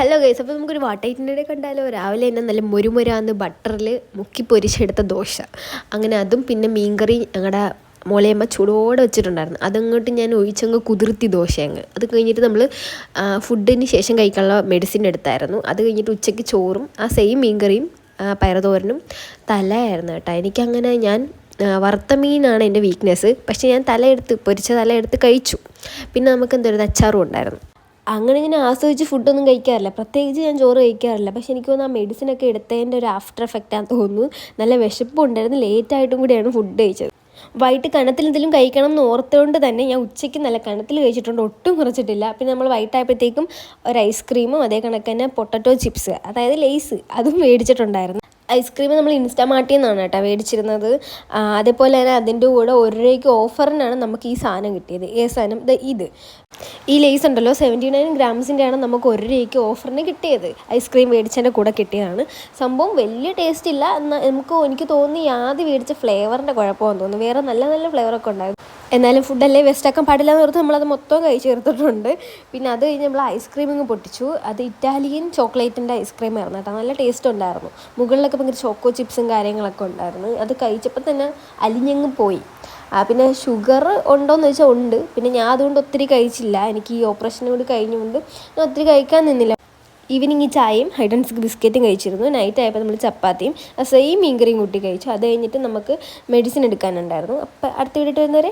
Hello guys, അപ്പോൾ നമുക്കൊരു വാട്ടൈറ്റിൻ്റെ കണ്ടാലോ. രാവിലെ തന്നെ നല്ല മുരുമുരാന്ന് ബട്ടറിൽ മുക്കി പൊരിച്ചെടുത്ത ദോശ, അങ്ങനെ അതും പിന്നെ മീൻകറി ഞങ്ങളുടെ മോളയമ്മ ചൂടോടെ വെച്ചിട്ടുണ്ടായിരുന്നു. അതങ്ങോട്ട് ഞാൻ ഒഴിച്ചങ്ങ് കുതിർത്തി ദോശ അങ്ങ്. അത് കഴിഞ്ഞിട്ട് നമ്മൾ ഫുഡിന് ശേഷം കഴിക്കാനുള്ള മെഡിസിൻ എടുത്തായിരുന്നു. അത് കഴിഞ്ഞിട്ട് ഉച്ചയ്ക്ക് ചോറും ആ സെയിം മീൻകറിയും പയറുതോരനും തലയായിരുന്നു കേട്ടോ. എനിക്കങ്ങനെ ഞാൻ വറുത്ത മീനാണ് എൻ്റെ വീക്ക്നെസ്, പക്ഷേ ഞാൻ പൊരിച്ച തലയെടുത്ത് കഴിച്ചു. പിന്നെ നമുക്ക് എന്തായിരുന്നു അച്ചാറും ഉണ്ടായിരുന്നു. അങ്ങനെ ഞാൻ ആസ്വദിച്ച് ഫുഡൊന്നും കഴിക്കാറില്ല, പ്രത്യേകിച്ച് ഞാൻ ചോറ് കഴിക്കാറില്ല. പക്ഷേ എനിക്ക് തോന്നുന്നു ആ മെഡിസിനൊക്കെ എടുത്തതിൻ്റെ ഒരു ആഫ്റ്റർ എഫക്റ്റാണെന്ന് തോന്നുന്നു. നല്ല വിശപ്പും ഉണ്ടായിരുന്നു, ലേറ്റായിട്ടും കൂടിയാണ് ഫുഡ് കഴിച്ചത്. വൈകിട്ട് കനത്തിൽ എന്തെങ്കിലും കഴിക്കണം എന്ന് ഓർത്തുകൊണ്ട് തന്നെ ഞാൻ ഉച്ചയ്ക്ക് നല്ല കനത്തിൽ കഴിച്ചിട്ടുണ്ട്, ഒട്ടും കുറച്ചിട്ടില്ല. പിന്നെ നമ്മൾ വൈകിട്ടായപ്പോഴത്തേക്കും ഒരു ഐസ്ക്രീമും അതേ കണക്ക് തന്നെ പൊട്ടറ്റോ ചിപ്സ്, അതായത് ലേസ്, അതും മേടിച്ചിട്ടുണ്ടായിരുന്നു. ഐസ്ക്രീം നമ്മൾ ഇൻസ്റ്റാമാർട്ടിൽ നിന്നാണ് കേട്ടോ മേടിച്ചിരുന്നത്. അതേപോലെ തന്നെ അതിൻ്റെ കൂടെ 1 രൂപയ്ക്ക് ഓഫറിനാണ് നമുക്ക് ഈ സാധനം കിട്ടിയത്. സാധനം ഇത് ഈ ലേസ് ഉണ്ടല്ലോ, 79 ഗ്രാംസിൻ്റെയാണ് നമുക്ക് 1 രൂപയ്ക്ക് ഓഫറിന് കിട്ടിയത്. ഐസ്ക്രീം മേടിച്ചതിൻ്റെ കൂടെ കിട്ടിയതാണ്. സംഭവം വലിയ ടേസ്റ്റ് ഇല്ല, എന്നാൽ എനിക്ക് തോന്നി ആദ്യം മേടിച്ച ഫ്ലേവറിൻ്റെ കുഴപ്പമാണെന്ന് തോന്നുന്നു. വേറെ നല്ല നല്ല ഫ്ലേവറൊക്കെ ഉണ്ടായിരുന്നു. എന്നാലും ഫുഡല്ലേ വേസ്റ്റാക്കാൻ പാടില്ല എന്ന് ഓർത്ത് നമ്മളത് മൊത്തം കഴിച്ച് ചേർത്തിട്ടുണ്ട്. പിന്നെ അത് കഴിഞ്ഞ് നമ്മൾ ഐസ്ക്രീമിങ് പൊട്ടിച്ചു. അത് ഇറ്റാലിയൻ ചോക്ലേറ്റിൻ്റെ ഐസ്ക്രീം ആയിരുന്നു കേട്ടോ, നല്ല ടേസ്റ്റ് ഉണ്ടായിരുന്നു. മുകളിലൊക്കെ ഭയങ്കര ചോക്കോ ചിപ്സും കാര്യങ്ങളൊക്കെ ഉണ്ടായിരുന്നു. അത് കഴിച്ചപ്പോൾ തന്നെ അലിഞ്ഞങ്ങ് പോയി. പിന്നെ ഷുഗർ ഉണ്ടോയെന്ന് ചോദിച്ചാൽ ഉണ്ട്. പിന്നെ ഞാൻ അതുകൊണ്ട് ഒത്തിരി കഴിച്ചില്ല, എനിക്ക് ഈ ഓപ്പറേഷൻ കൂടി കഴിഞ്ഞുകൊണ്ട് ഞാൻ ഒത്തിരി കഴിക്കാൻ നിന്നില്ല. ഈവനിങ് ചായയും ഹൈഡ് ആൻഡ് സീക്ക് ബിസ്ക്കറ്റും കഴിച്ചിരുന്നു. നൈറ്റ് ആയപ്പോൾ നമ്മൾ ചപ്പാത്തിയും സെയിം മീൻകറിയും കൂട്ടി കഴിച്ചു. അത് കഴിഞ്ഞിട്ട് നമുക്ക് മെഡിസിൻ എടുക്കാനുണ്ടായിരുന്നു. അപ്പോൾ അടുത്ത വീഡിയോ വരുന്നവരെ